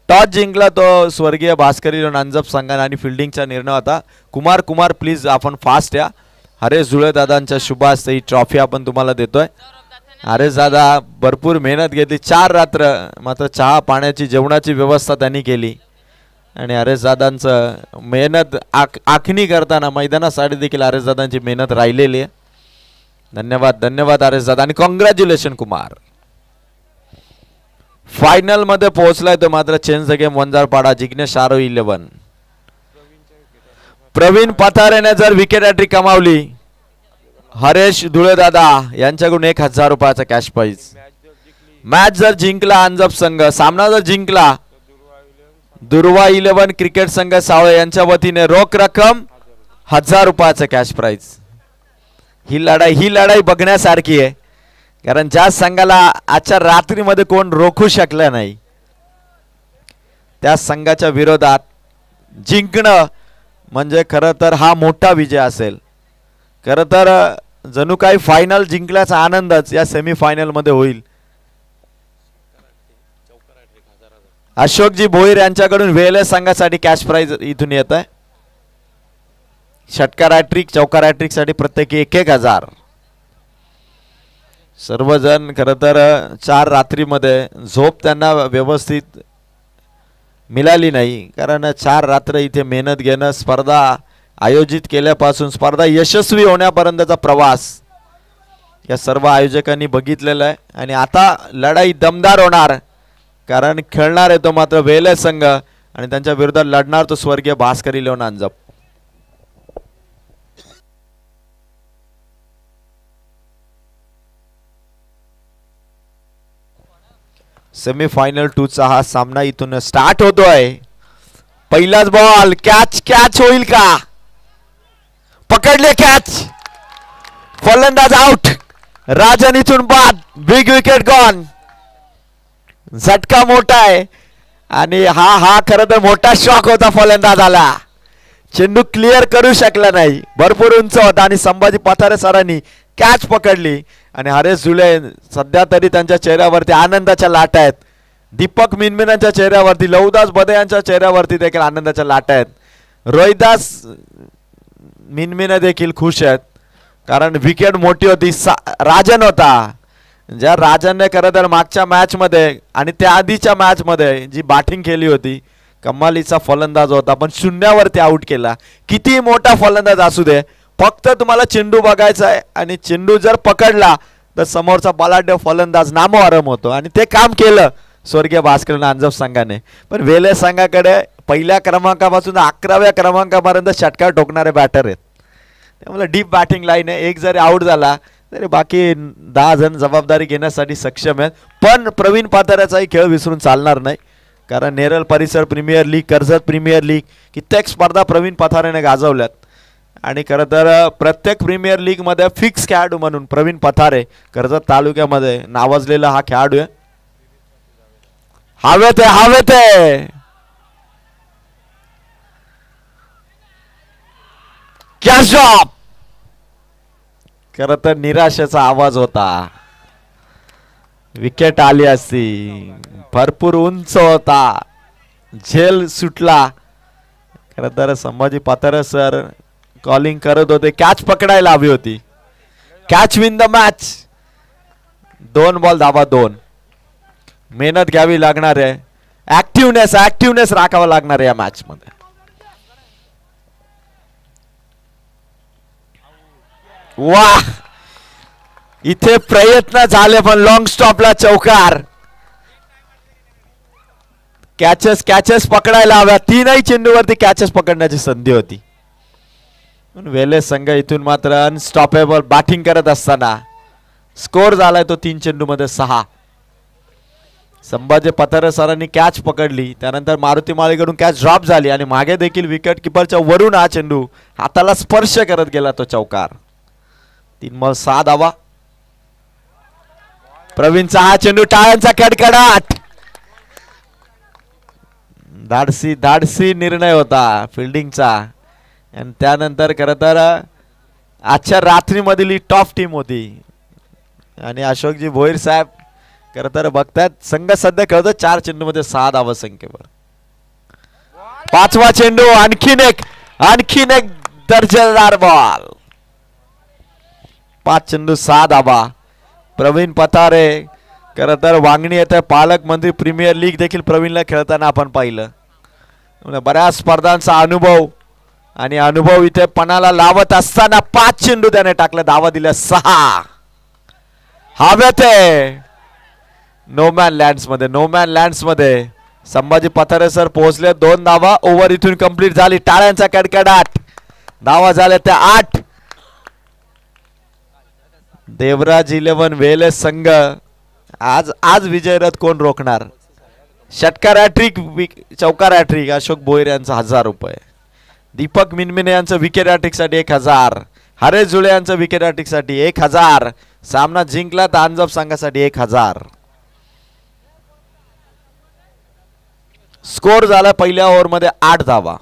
Toss जिंकला तो स्वर्गीय भास्करी नांजप संघाने आणि फिल्डिंगचा निर्णय होता. कुमार प्लीज आपण फास्ट या. हरेश जुळे दादांच्या शुभास्ते ही ट्रॉफी आपण तुम्हाला देतोय. हरेश दादा भरपूर मेहनत घेतली 4 रात्र, मात्र चहा पाण्याची जेवणाची व्यवस्था त्यांनी केली आणि हरेश दादांचं मेहनत आखणी करताना मैदानासाठी देखील हरेश दादांची मेहनत राहिलेली आहे. धन्यवाद हरेश दादा आणि कॉंग्रॅच्युलेशन कुमार. फायनल मध्ये पोहोचलाय तो मात्र change the game Vanjarpada Jignesh आरो 11. प्रवीण पथारेने जर विकेट हॅट्रिक कमावली, हरेश धुळेदादा यांच्याकडून 1000 रुपयाचा कॅश प्राइज. मॅच जर जिंकला अंजप संघ, सामना जर जिंकला, दुर्वा 11 क्रिकेट संघ सावळे यांच्या वतीने रोख रक्कम 1000 रुपयाचा कॅश प्राइज. ही लढाई बघण्यासारखी आहे, कारण ज्या संघाला आजच्या रात्रीमध्ये कोण रोखू शकलं नाही त्या संघाच्या विरोधात जिंकणं म्हणजे खरं तर हा मोठा विजय असेल. खरं तर जणू काही फायनल जिंकल्याचा आनंदच या सेमीफायनल मध्ये होईल. अशोकजी भोईर यांच्याकडून वेळेस संघासाठी कॅश प्राइज इथून येत आहे. षटकार हॅट्रिक चौकार हॅट्रिक साठी प्रत्येकी 1000. सर्वजण खरं तर 4 रात्रीमध्ये झोप त्यांना व्यवस्थित मिळाली नाही, कारण 4 रात्र इथे मेहनत घेणं, स्पर्धा आयोजित केल्यापासून स्पर्धा यशस्वी होण्यापर्यंतचा प्रवास या सर्व आयोजकांनी बघितलेला आहे. आणि आता लढाई दमदार होणार, कारण खेळणार आहे तो मात्र वेले संघ आणि त्यांच्या विरोधात लढणार तो स्वर्गीय भास्करी लोण अंजप. सेमीफायनल 2 चा हा सामना इथून स्टार्ट होतोय. पहिलाच बॉल, कॅच होईल का? पकडले कॅच, फलंदाज आउट. राजन इथून बाद, बिग विकेट गॉन. झटका मोठा आहे आणि हा खरं तर मोठा शॉक होता फलंदाजाला. चेंडू क्लिअर करू शकला नाही, भरपूर उंच होता आणि संभाजी पथारे सरांनी कॅच पकडली आणि हरेश जुले सध्या तरी त्यांच्या चेहऱ्यावरती आनंदाच्या लाटा आहेत. दीपक मिनमिनांच्या चेहऱ्यावरती, लवदास बदे यांच्या चेहऱ्यावरती देखील आनंदाच्या लाटा आहेत. रोहिदास मिनमिना देखील खुश आहेत, कारण विकेट मोठी होती. राजन होता, ज्या राजनने खरं तर मागच्या मॅच मध्ये आणि त्या आधीच्या मॅच मध्ये जी बॅटिंग केली होती, कमालीचा फलंदाज होता, पण शून्यावरती आउट केला. किती मोठा फलंदाज असू दे, फक्त तुम्हाला चेंडू बघायचा आहे आणि चेंडू जर पकडला तर समोरचा बलाढ्य फलंदाज नामोहरम होतो आणि ते काम केलं स्वर्गीय भास्कर अंजप संघाने. पण वेले संघाकडे पहिल्या क्रमांकापासून 11व्या क्रमांकापर्यंत षटकार ठोकणारे बॅटर आहेत, त्यामुळे डीप बॅटिंग लाईन आहे. एक जरी आउट झाला तरी बाकी 10 जण जबाबदारी घेण्यासाठी सक्षम आहेत. पण प्रवीण पाथऱ्याचाही खेळ विसरून चालणार नाही, कारण नेरळ परिसर premier league, Karjat premier league कित्येक स्पर्धा प्रवीण पथारेने गाजवल्यात आणि खरं तर प्रत्येक प्रीमियर लीग मध्ये फिक्स खेळाडू म्हणून प्रवीण पथारे कर्जत तालुक्यामध्ये नावाजलेला हा खेळाडू आहे. हवेत कॅच ड्रॉप. खरं तर निराशेचा आवाज होता, विकेट आली असती, भरपूर उंच होता, झेल सुटला. खरं तर संभाजी पथारे सर कॉलिंग करत होते, कॅच पकडायला हवी होती. Catch win the match. 2 ball धावा 2. मेहनत घ्यावी लागणार आहे, ऍक्टिव्हनेस राखावा लागणार आहे या मॅच मध्ये. वाह, इथे प्रयत्न झाले पण लॉंग स्टॉपला चौकार. कॅचेस पकडायला हव्या, 3ही चेंडूवरती कॅचेस पकडण्याची संधी होती. वेले संघ इथून मात्र अनस्टॉपेबल बॅटिंग करत असताना स्कोर झालाय तो 3 चेंडूमध्ये 6. संभाजी पथारे सरांनी कॅच पकडली, त्यानंतर मारुती माळीकडून कॅच ड्रॉप झाली आणि मागे देखील विकेट किपरच्या वरून हा चेंडू हाताला स्पर्श करत गेला तो चौकार. 3 बॉल 6 धावा. प्रवीणचा हा चेंडू, टाळ्यांचा कडकडाट. धाडसी निर्णय होता फिल्डिंगचा आणि त्यानंतर खरं तर आजच्या रात्रीमधील ही टॉप टीम होती आणि अशोकजी भोईर साहेब खरं तर बघतात संघ सध्या खेळतो 4 चेंडूमध्ये 6 धावा संख्येवर. पाचवा चेंडू, आणखीन एक दर्जेदार बॉल. 5 चेंडू 6 धावा. प्रवीण पतारे खरं तर वांगणी येते पालकमंत्री प्रीमियर लीग देखील प्रवीणला खेळताना आपण पाहिलं. बऱ्याच स्पर्धांचा अनुभव आणि अनुभव इथे पणाला लावत असताना 5 चेंडू त्याने टाकले. धावा दिल्या 6. हवेत नोमॅन लँड्स मध्ये संभाजी पथारे सर पोहोचले. 2 धावा. ओव्हर इथून कंप्लीट झाली. टाळ्यांचा कडकडाट. धावा झाल्या त्या 8. देवराज 11 वेलेस संघ आज विजयरथ कोण रोखणार. षटकार हॅट्रिक, चौकार हॅट्रिक अशोक भोईर यांचा 1000 रुपये. दीपक मिनमिने यांचं विकेट हॅट्रिकसाठी 1000. हरेश जुळे यांचं विकेट हॅट्रिकसाठी 1000. सामना जिंकला तर अंजप संघासाठी 1000. स्कोर झाला पहिल्या ओव्हरमध्ये 8 धावा.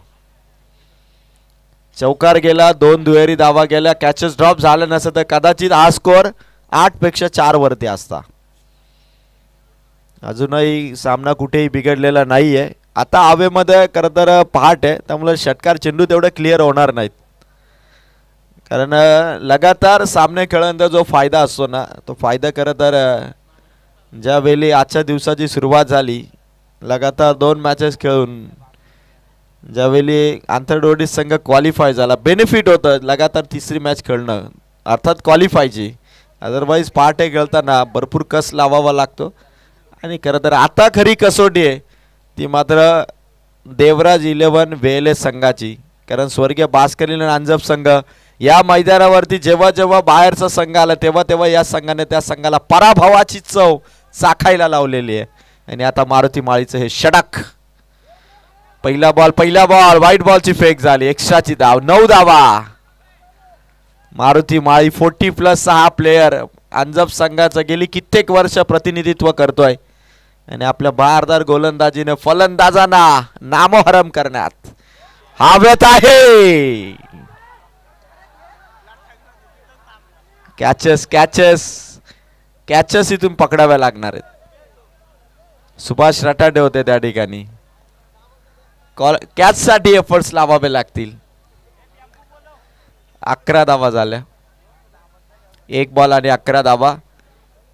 चौकार गेला, 2 दुहेरी धावा गेल्या. कॅचेस ड्रॉप झालं नसतं तर कदाचित हा स्कोर 8 पेक्षा 4 वरती असता. अजूनही सामना कुठेही बिघडलेला नाहीये. आता हवेमध्ये खरं तर पहाट आहे त्यामुळे षटकार चेंडू तेवढे क्लिअर होणार नाहीत. कारण लगातार सामने खेळल्यानंतर जो फायदा असतो ना तो फायदा खरं तर ज्यावेळी आजच्या दिवसाची सुरुवात झाली लगातार 2 मॅचेस खेळून ज्यावेळी आंतरडोडी संघ क्वालिफाय झाला बेनिफिट होतं लगातार 3री मॅच खेळणं अर्थात क्वालिफायची. अदरवाईज पहाटे खेळताना भरपूर कस लावावा लागतो. आणि खरं तर आता खरी कसोटी आहे ती मात्र देवराज 11 वेले संघाची. कारण स्वर्गीय भास्करी आणि अंजप संघ या मैदानावरती जेव्हा जेव्हा बाहेरचा संघ आला तेव्हा तेव्हा या संघाने त्या संघाला पराभवाची चव चाखायला लावलेली आहे. आणि आता मारुती माळीचं हे षटक. पहिला बॉल व्हाईट बॉलची फेक झाली. एक्स्ट्राची धाव. 9 धावा. मारुती माळी 40+6 प्लेयर अंजप संघाचं गेली कित्येक वर्ष प्रतिनिधित्व करतोय. आणि आपल्या बहारदार गोलंदाजीने फलंदाजांना नामोहरम करण्यात हवेत आहे. कॅचेस इथून पकडाव्या लागणार आहेत. सुभाष रटाडे होते त्या ठिकाणी. कॅच साठी एफर्ट्स लावावे लागतील. 11 धावा झाल्या. 1 बॉल आणि 11 धावा.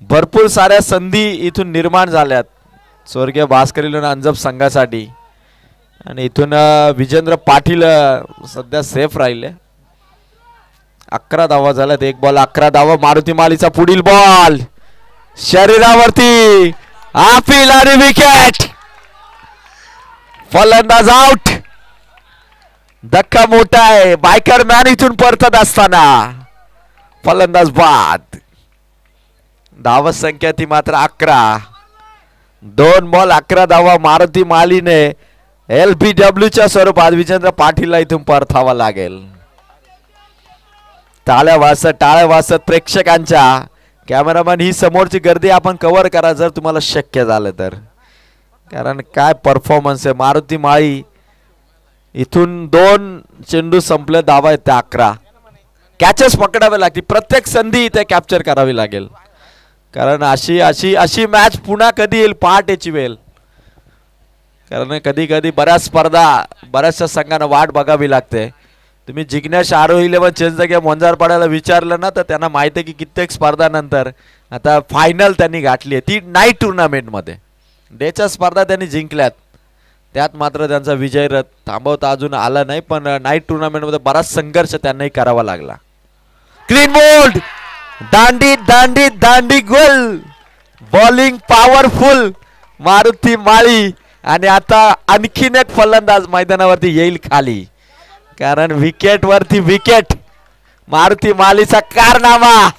भरपूर साऱ्या संधी इथून निर्माण झाल्यात स्वर्गीय भास्करी आणि अंजप संघासाठी. आणि इथून विजेंद्र पाटील सध्या सेफ राहिले. 11 धावा झाल्यात. 1 बॉल 11 धावा. मारुती मालीचा पुढील बॉल शरीरावरती अपील आणि विकेट. फलंदाज आउट. धक्का मोठा आहे. बायकर मॅन इथून परतत असताना फलंदाज बाद. धावा संख्या ती मात्र 11. 2 बॉल 11 धावा. मारुती मालीने LBWच्या स्वरूपात विजेंद्र पाटीलला इथून परतावा लागेल. टाळ्या वाजत प्रेक्षकांच्या. कॅमेरामॅन ही समोरची गर्दी आपण कव्हर करा जर तुम्हाला शक्य झालं तर. कारण काय परफॉर्मन्स आहे. मारुती माळी इथून 2 चेंडू संपले. धावा आहेत त्या 11. कॅचेस पकडावे लागतील. प्रत्येक संधी इथे कॅप्चर करावी लागेल. कारण अशी मॅच पुन्हा कधी येईल पहाटेची वेळ. कारण कधी बऱ्याच स्पर्धा बऱ्याचशा संघांना वाट बघावी लागते. तुम्ही जिग्नेश आरोही 11 चेंज गेम वंजारपाड्याला विचारलं ना तर त्यांना माहिती आहे की कित्येक स्पर्धानंतर आता फायनल त्यांनी गाठली आहे ती नाईट टुर्नामेंटमध्ये. डेच्या स्पर्धा त्यांनी जिंकल्यात त्यात मात्र त्यांचा विजयरथ थांबवता अजून आला नाही. पण नाईट टुर्नामेंटमध्ये बराच संघर्ष त्यांनाही करावा लागला. Clean bold. दांडी गोल. Bowling powerful Maruti Mali. आणि आता आणखीन एक फलंदाज मैदानावरती येईल खाली. कारण विकेट वरती विकेट मारुती मालीचा कारनामा.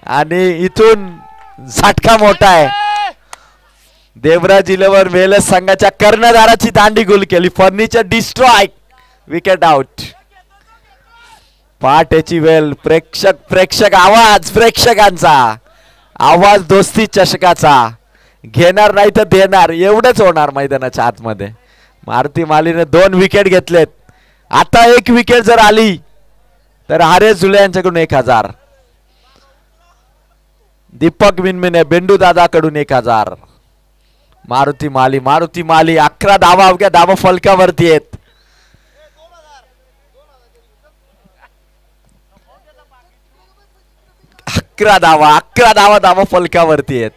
आणि इथून झटका मोठा आहे. देवराज 11 वेलस संघाच्या कर्णधाराची दांडी गोल केली. Furniture destroy. Wicket out. पहाटेची वेळ. प्रेक्षक आवाज. प्रेक्षकांचा आवाज दोस्ती चषकाचा. घेणार नाही तर देणार एवढंच होणार मैदानाच्या आतमध्ये. मारुती मालीने 2 विकेट घेतलेत. आता 1 विकेट जर आली तर हरेश जुले यांच्याकडून 1000. दीपक मिनमिने बेंडू दादाकडून 1000. मारुती माली 11 धावा अवघ्या धावा फलकावरती आहेत. 11 धावा फलकावरती आहेत.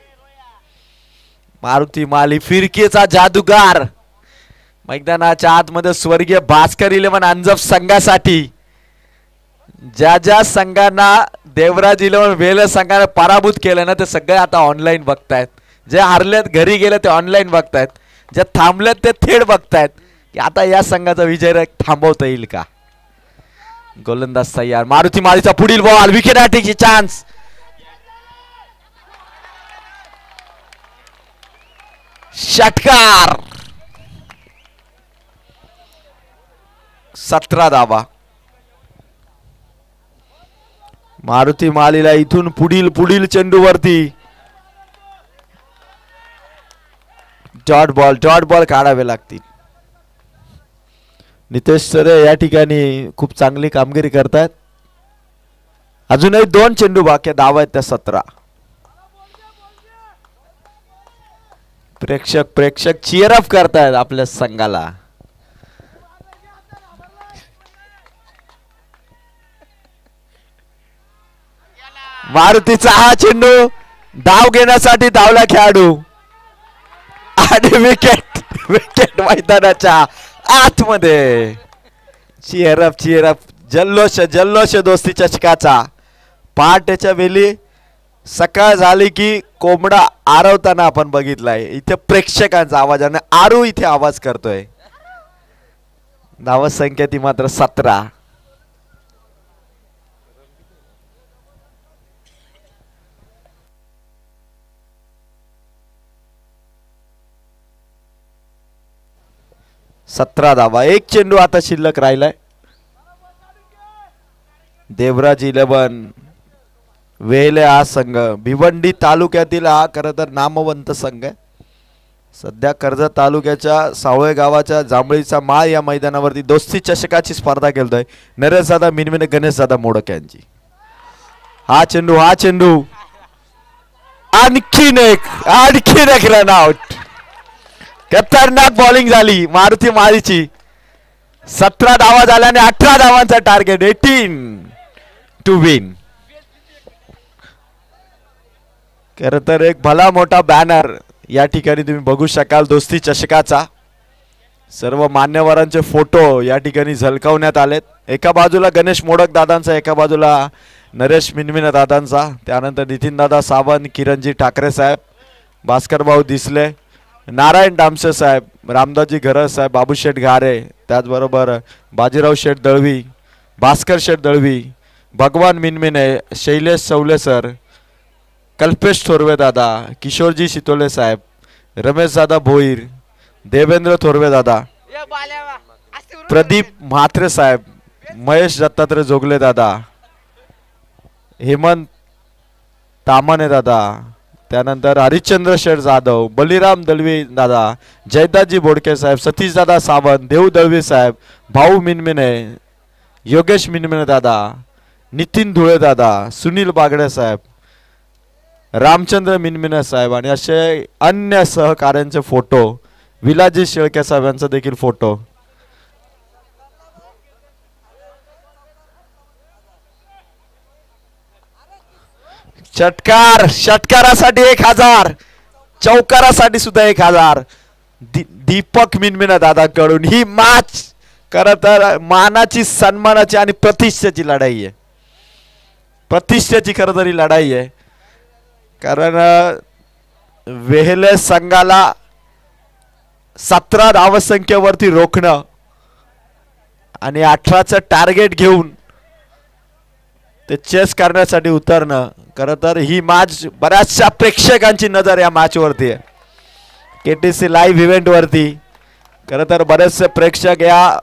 मारुती माली फिरकीचा जादूगार मैदानाच्या आतमध्ये स्वर्गीय भास्कर 11 अंजप संघासाठी ज्या ज्या संघांना देवराज 11 वेल संघाने पराभूत केलं ना ते सगळे आता ऑनलाईन बघतायत. जे हारलेत घरी गेले ते ऑनलाईन बघतायत. जे थांबलेत ते थेट बघतायत की आता या संघाचा विजय थांबवता येईल का. गोलंदाज तयार. मारुती मालीचा पुढील बॉल विकेट ची चान्स. षटकार. 17 धावा. मारुती मालीला इथून पुढील चेंडूवरती डॉट बॉल काढावे लागतील. नितेश सरे या ठिकाणी खूप चांगली कामगिरी करतात. अजूनही 2 चेंडू बाकी धावा आहेत त्या 17. प्रेक्षक चीअर अप करतायत आपल्या संघाला. मारुतीचा हा चेंडू धाव घेण्यासाठी धावला खेळाडू आणि विकेट मैदानाच्या आतमध्ये. चीअर अप जल्लोष दोस्ती चषकाचा. पहाटेच्या वेळी सकाळ झाली की कोंबडा आरवताना आपण बघितलाय. इथे प्रेक्षकांचा आवाज आणि आरू इथे आवाज करतोय. धाव संख्या ती मात्र 17. धावा. 1 चेंडू आता शिल्लक राहिलाय. देवराज 11 वेले हा संघ भिवंडी तालुक्यातील हा खरं तर नामवंत संघ आहे. सध्या कर्जत तालुक्याच्या सावळे गावाच्या जांभळीचा माळ या मैदानावरती दोस्ती चषकाची स्पर्धा खेळतोय. नरेशदादा मिनमिने गणेशदादा मोडक यांची. हा चेंडू आणखीन एक रन आउट. खतरनाक बॉलिंग झाली मारुती मालीची. 17 धावा झाल्याने 18 धावांचा टार्गेट. 18 to win. खरं तर एक भला मोठा बॅनर या ठिकाणी तुम्ही बघू शकाल दोस्ती चषकाचा. सर्व मान्यवरांचे फोटो या ठिकाणी झलकावण्यात आलेत. एका बाजूला गणेश मोडक दादांचा, एका बाजूला नरेश मिनमिने दादांचा, त्यानंतर नितीन दादा सावंत, किरणजी ठाकरे साहेब, भास्कर भाऊ दिसले, नारायण डामसे साहेब, रामदासजी घरस साहेब, बाबू शेठ घारे, त्याचबरोबर बाजीराव शेठ दळवी, भास्कर शेठ दळवी, भगवान मिनमिने, शैलेश सवले सर, कल्पेश थोरवे दादा, किशोरजी शितोले साहेब, रमेश दादा भोईर, देवेंद्र थोरवे दादा, प्रदीप म्हात्रे साहेब, महेश दत्तात्रय जोगले दादा, हेमंत तामाने दादा, त्यानंतर हरिश्चंद्र शेठ जाधव, बलिराम दळवी दादा, जयदासजी बोडके साहेब, सतीश दादा सावंत, देव दळवी साहेब, भाऊ मिनमिने, योगेश मिनमिने दादा, नितीन धुळे दादा, सुनील बागडे साहेब, रामचंद्र मिनमिने साहेब आणि असे अन्य सहकार्यांचे फोटो, विलाजी शेळके साहेब यांचा देखील फोटो. षटकारासाठी 1000, चौकारासाठी सुद्धा 1000. दीपक मिनमिने दादाकडून ही मॅच खरं तर मानाची, सन्मानाची आणि प्रतिष्ठेची लढाई आहे. प्रतिष्ठेची खरं तरी लढाई आहे. कारण वेहले संघाला 17 धावसंख्येवरती रोखणं आणि 18चं टार्गेट घेऊन ते चेस करण्यासाठी उतरणं, खरं तर ही मॅच बऱ्याचशा प्रेक्षकांची नजर या मॅच वरती आहे. केटीसी लाईव्ह इव्हेंट वरती खरं तर बरेचसे प्रेक्षक या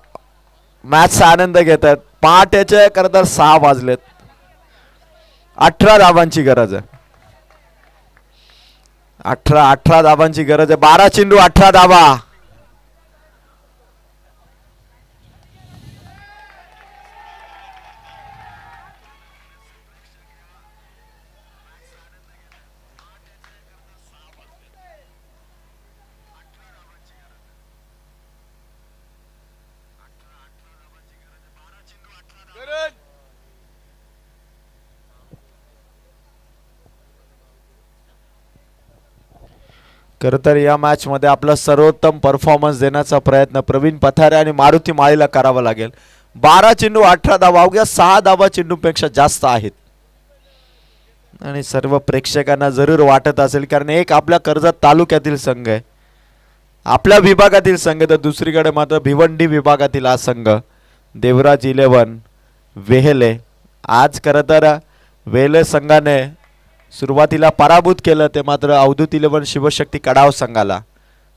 मॅचचा आनंद घेतात. पहाटेचे खरं तर 6 वाजलेत. 18 धावांची गरज आहे. 18 धावांची गरज आहे. 12 चेंडू 18 धावा. खरं तर या मॅच मध्ये आपला सर्वोत्तम परफॉर्मन्स देण्याचा प्रयत्न प्रवीण पथारे आणि मारुती माळीला करावा लागेल. 12 चेंडू 18 धावा, अवघ्या 6 धावा चेंडूपेक्षा जास्त आहेत. आणि सर्व प्रेक्षकांना जरूर वाटत असेल, कारण एक आपल्या कर्जत तालुक्यातील संघ आहे, आपल्या विभागातील संघ, तर दुसरीकडे मात्र भिवंडी विभागातील हा संघ देवराज 11 वेहेले. आज खरं तर वेहेले संघाने सुरुवातीला पराभूत केलं, ते मात्र अवधूत 11 शिवशक्ती कडाव संघाला.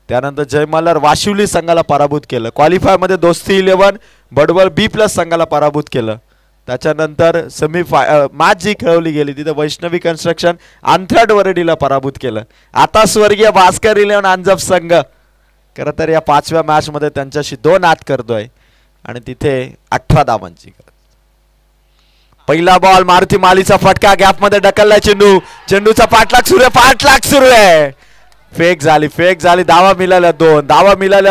त्यानंतर जयमल्हार वाशिवली संघाला पराभूत केलं. क्वालिफायर मध्ये दोस्ती 11 बडवल B+ संघाला पराभूत केलं. त्याच्यानंतर मॅच जी खेळवली गेली तिथे वैष्णवी कन्स्ट्रक्शन अंथराड वरडीला पराभूत केलं. आता स्वर्गीय भास्कर 11 अंजप संघ खरं तर या 5व्या मॅच मध्ये त्यांच्याशी 2 आत करतोय आणि तिथे 18 धावांची. पहिला बॉल मारुती मालीचा फटका, गॅप मध्ये ढकललाय चेंडू, चेंडूचा पाठलाग सुरू आहे. फेक झाली, धावा मिळाल्या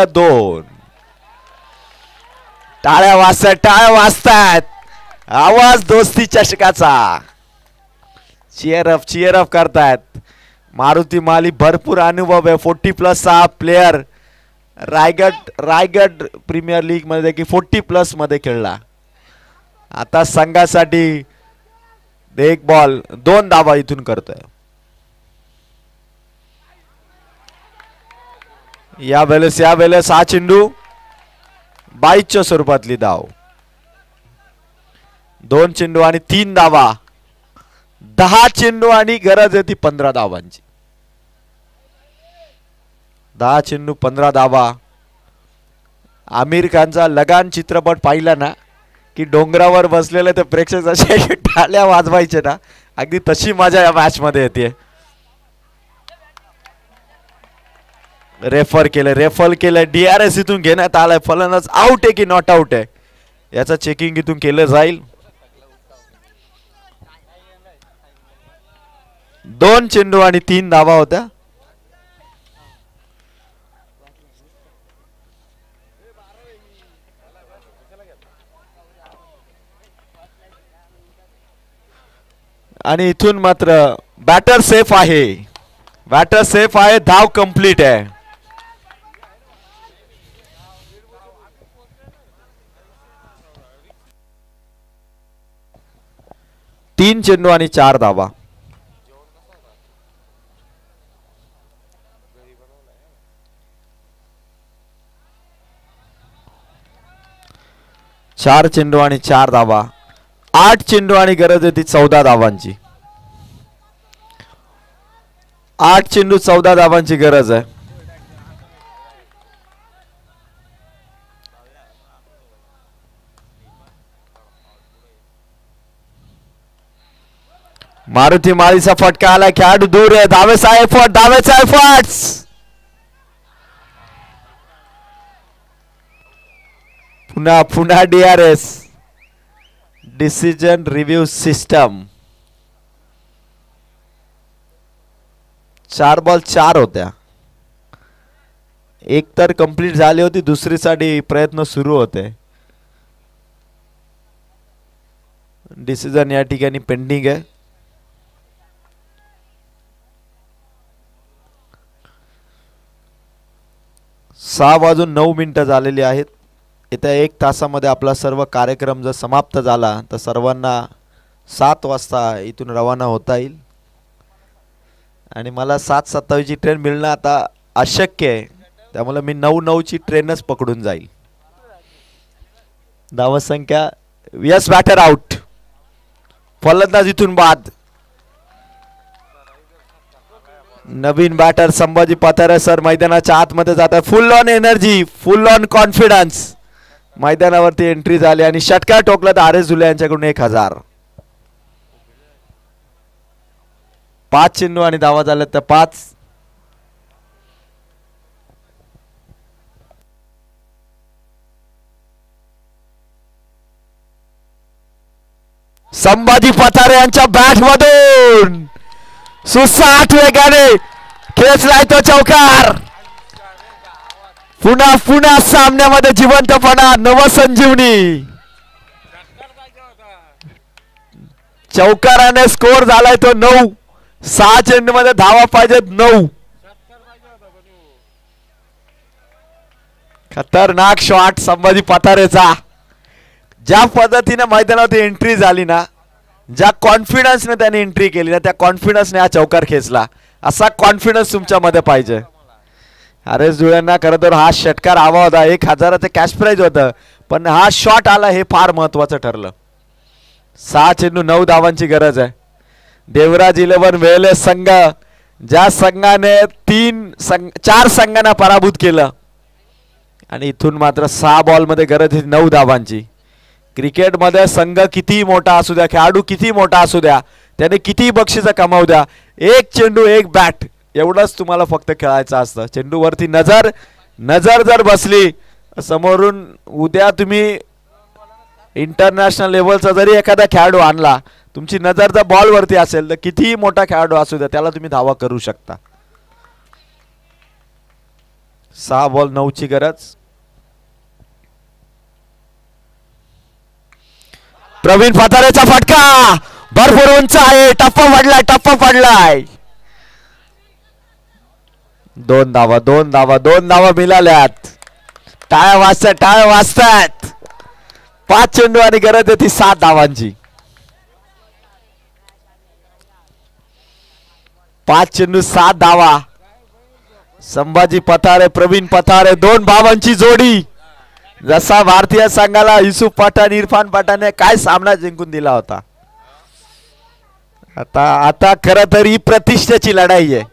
2. टाळ्या वाजतायत, आवाज दोस्ती चषकाचा. चीयर अप करतायत. मारुती माली भरपूर अनुभव आहे, 40+ हा प्लेयर रायगड प्रीमियर लीग मध्ये की 40+ मध्ये खेळला. आता संघासाठी 1 बॉल 2 धावा इथून करतोय. यावेळेस हा चेंडू 22च्या स्वरूपातली धाव. 2 चेंडू आणि 3 धावा. 10 चेंडू आणि गरज आहे ती 15 धावांची. 10 चेंडू 15 धावा. आमिर खानचा लगान चित्रपट पाहिला ना की डोंगरावर बसलेले ते प्रेक्षक असे टाळ्या वाजवायचे ना, अगदी तशी मजा या मॅच मध्ये येते. रेफर केलं DRS इथून घेण्यात आलाय. फलंदाज आउट आहे की नॉट आउट आहे याचं चेकिंग इथून केलं जाईल. 2 चेंडू आणि 3 धावा होत्या. आणि इथून मात्र बॅटर सेफ आहे, धाव कंप्लीट आहे. तीन चेंडू आणि 4 धावा. चार चेंडू आणि 4 धावा. 8 चेंडू आणि गरज आहे ती 14 धावांची. 8 चेंडू 14 धावांची गरज आहे. मारुती माळीचा फटका आला, खेळाडू दूर आहे. धावेचा एफर्ट. पुन्हा DRS decision review system. 4 ball 4 होत्या. एक तर कंप्लीट झाली होती, दुसरीसाठी प्रयत्न सुरू होते. डिसिजन या ठिकाणी पेंडिंग आहे. सहा वाजून 9 मिनिटं झालेली आहेत. येत्या 1 तासामध्ये आपला सर्व कार्यक्रम जर समाप्त झाला तर सर्वांना 7 वाजता इथून रवाना होता येईल. आणि मला 7:27 ची ट्रेन मिळणं आता अशक्य आहे, त्यामुळे मी 9:09 ची ट्रेनच पकडून जाईल. धावसंख्या यस बॅटर आउट. फलंदाज इथून बाद. नवीन बॅटर संभाजी पथारे सर मैदानाच्या आतमध्ये जात आहे. फुल on energy, full on confidence मैदानावरती एंट्री झाली आणि षटकार ठोकला तर RS झुले यांच्याकडून 1000. 5 चेंडू आणि धावा झाल्या तर 5. संभाजी पथारे यांच्या बॅट मधून सुसाट वेगाने खेचलाय तो चौकार. पुन्हा सामन्यामध्ये जिवंतपणा, नवसंजीवनी. चौकाराने स्कोर झालाय तो 9. 6 चेंडू मध्ये धावा पाहिजेत 9. खतरनाक शॉट संभाजी पठारेचा. ज्या पद्धतीने मैदानावरती एंट्री झाली ना, ज्या कॉन्फिडन्सने त्याने एंट्री केली ना, त्या कॉन्फिडन्सने हा चौकार खेचला. असा कॉन्फिडन्स तुमच्यामध्ये पाहिजे. अरे जुळ्यांना खरं तर हा षटकार हवा होता, 1000चं कॅश प्राइज होतं, पण हा शॉट आला हे फार महत्वाचं ठरलं. 6 चेंडू 9 धावांची गरज आहे. देवराज 11 वेळेस संघ, ज्या संघाने 4 संघांना पराभूत केलं आणि इथून मात्र 6 बॉलमध्ये गरज आहे 9 धावांची. क्रिकेटमध्ये संघ किती मोठा असू द्या, खेळाडू किती मोठा असू द्या, त्याने किती बक्षीस कमावू द्या, 1 चेंडू 1 बॅट एवढंच तुम्हाला फक्त खेळायचं असतं. चेंडूवरती नजर जर बसली समोरून, उद्या तुम्ही इंटरनॅशनल लेवलचा जरी एखादा खेळाडू आणला, तुमची नजर जर बॉलवरती असेल तर कितीही मोठा खेळाडू असू द्या त्याला तुम्ही धावा करू शकता. 6 बॉल 9 ची गरज. प्रवीण पठारेचा फटका भरपूर उंच आहे, टप्पा पडलाय. 2 धावा मिळाल्यात. टाळ्या वाजतात. 5 चेंडू आणि गरज आहे ती 7 धावांची. 5 चेंडू 7 धावा. संभाजी पठारे, प्रवीण पठारे, 2 भावांची जोडी. जसा भारतीय संघाला युसुफ पठाण, इरफान पठाणने काय सामना जिंकून दिला होता. आता खरं तर ही प्रतिष्ठेची लढाई आहे.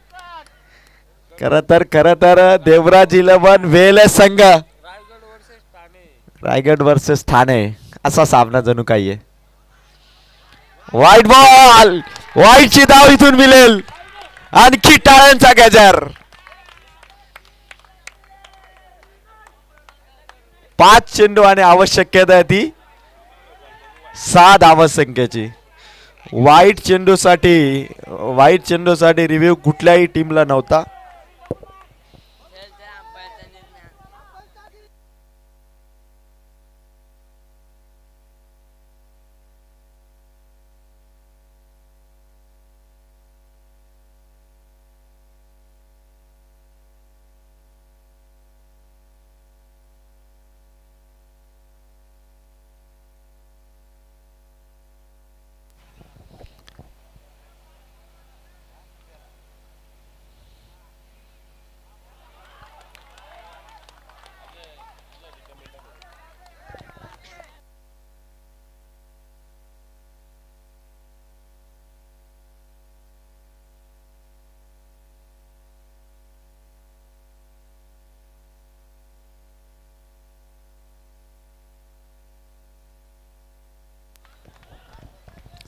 खरं तर देवराज 11 वेळेस संघ, रायगड वर्सेस ठाणे असा सामना जणू काही आहे. वाईट बॉल, वाईटची धाव इथून मिळेल. आणखी टाळ्यांचा गजर. 5 चेंडू आणि आवश्यकता आहे ती 6 धावसंख्येची. वाईट चेंडूसाठी रिव्ह्यू कुठल्याही टीमला नव्हता.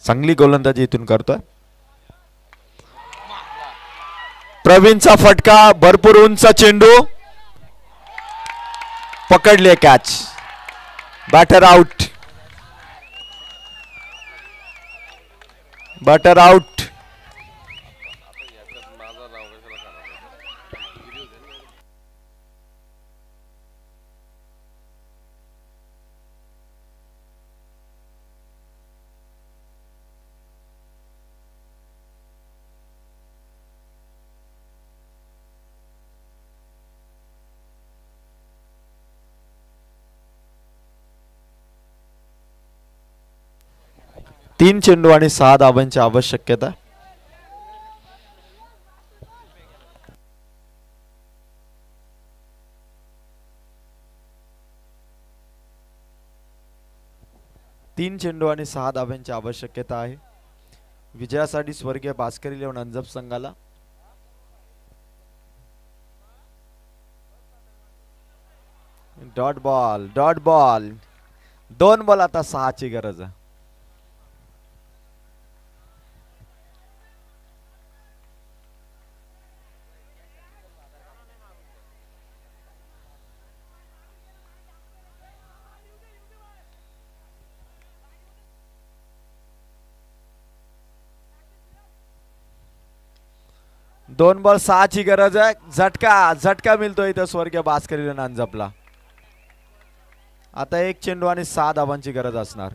चांगली गोलंदाजी इथून करतोय. प्रवीणचा फटका, भरपूर उंच चेंडू, पकडले कॅच. Batter out. तीन चेंडू आणि 6 धावांची आवश्यकता. तीन चेंडू आणि 6 धावांची आवश्यकता आहे विजयासाठी स्वर्गीय भास्कर 11 अंजप संघाला. डॉट बॉल 2 बॉल, आता 6 ची गरज आहे. दोन बॉल 6 ची गरज आहे. झटका मिळतो इथं स्वर्गीय भास्कर अंजपला. आता 1 चेंडू आणि 6 धावांची गरज असणार.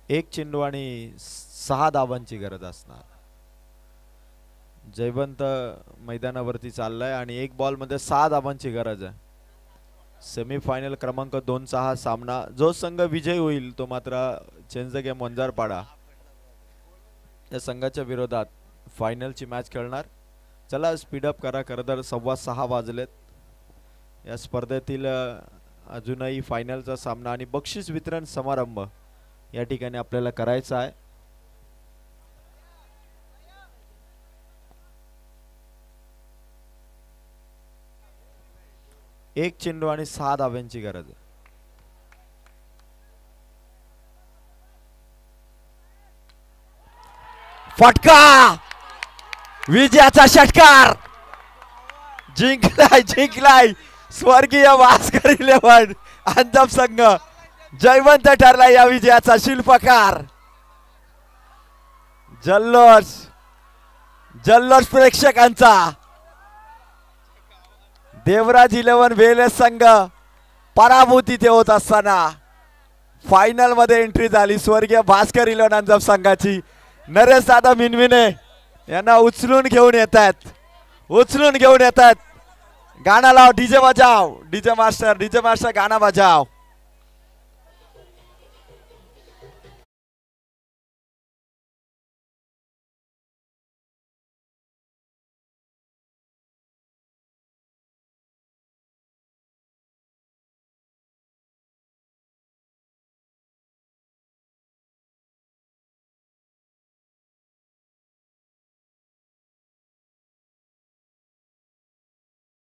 एक चेंडू आणि 6 धावांची गरज असणार. जयवंत मैदानावरती चाललाय आणि एक बॉल मध्ये 6 धावांची गरज आहे. सेमीफायनल क्रमांक 2चा हा सामना. जो संघ विजय होईल तो मात्र चेंज द गेम वंजारपाडा या संघाच्या विरोधात फायनलची मॅच खेळणार. चला स्पीडअप करा. खरं तर 6:15 वाजलेत. या स्पर्धेतील अजूनही फायनलचा सामना आणि बक्षीस वितरण समारंभ या ठिकाणी आपल्याला करायचा आहे. एक चेंडू आणि 6 धाव्यांची गरज आहे. फटका, विजयाचा षटकार. जिंकलाय स्वर्गीय भास्कर 11 अंजम संघ. जयवंत ठरला या विजयाचा शिल्पकार. जल्लोष प्रेक्षकांचा. देवराज 11 वेलेस संघ पराभूत इथे होत असताना फायनल मध्ये एंट्री झाली स्वर्गीय भास्कर 11 अंजम संघाची. नरेश दादा मिनमिने यांना उचलून घेऊन येतात. गाणं लाव, डीजे बजाव, डीजे मास्टर गाणं बजाव.